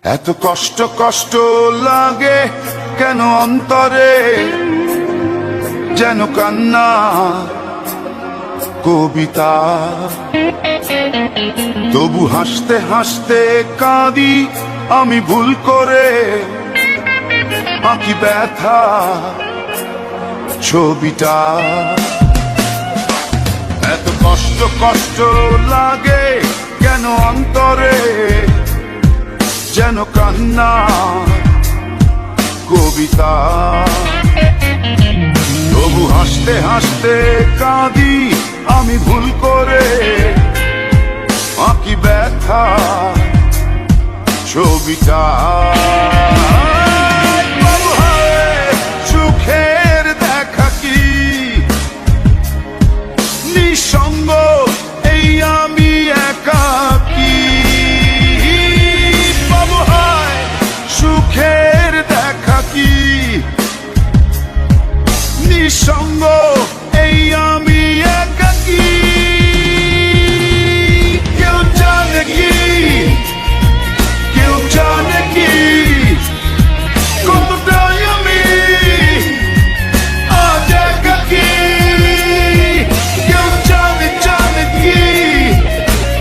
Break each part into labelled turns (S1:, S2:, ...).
S1: এত কষ্ট কষ্ট লাগে কেন অন্তরে, যেন কান্না কবিতা। তবু হাসতে হাসতে কাঁদি আমি ভুল করে, আঁকি ব্যথা ছবিটা। এত কষ্ট কষ্ট লাগে কেন অন্তরে, যেন কান্না কবিতা। তবু হাসতে হাসতে কাঁদি আমি ভুল করে, আঁকি ব্যথা ছবিটা। সুখের দেখা কি নিঃসঙ্গ, এই আমি একাকী। সুখের দেখা কি নিঃসঙ্গ, এই আমি একাকী। কেউ জানে কি, কেউ জানে কি কতটাই আমি আজ একাকী। কেউ জানে জানে কি,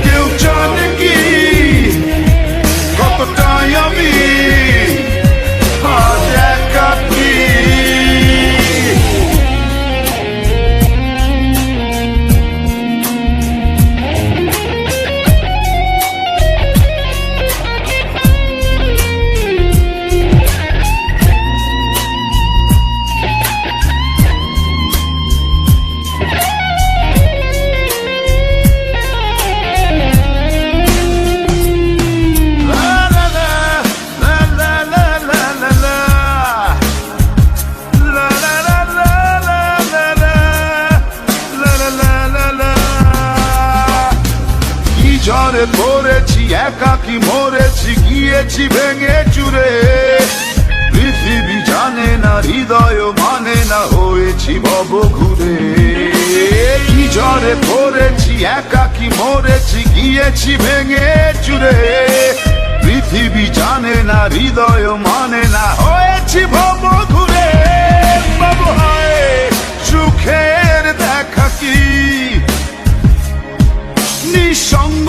S1: কেউ জানে কি কতটাই আমি আজ একাকী। ঝড়ে পড়েছি একাকী মরেছি, গিয়েছি ভেঙে চুরে। পৃথিবী জানে না, হৃদয় মানে না, হয়েছি ভব ঘুরে। কি ঝড়ে পড়েছি একাকী মরেছি, গিয়েছি ভেঙে চুরে। পৃথিবী জানে না, হৃদয় মানে না, হয়েছি ভব ঘুরে। বাবু হায় সুখের দেখা কি নিঃসঙ্গ,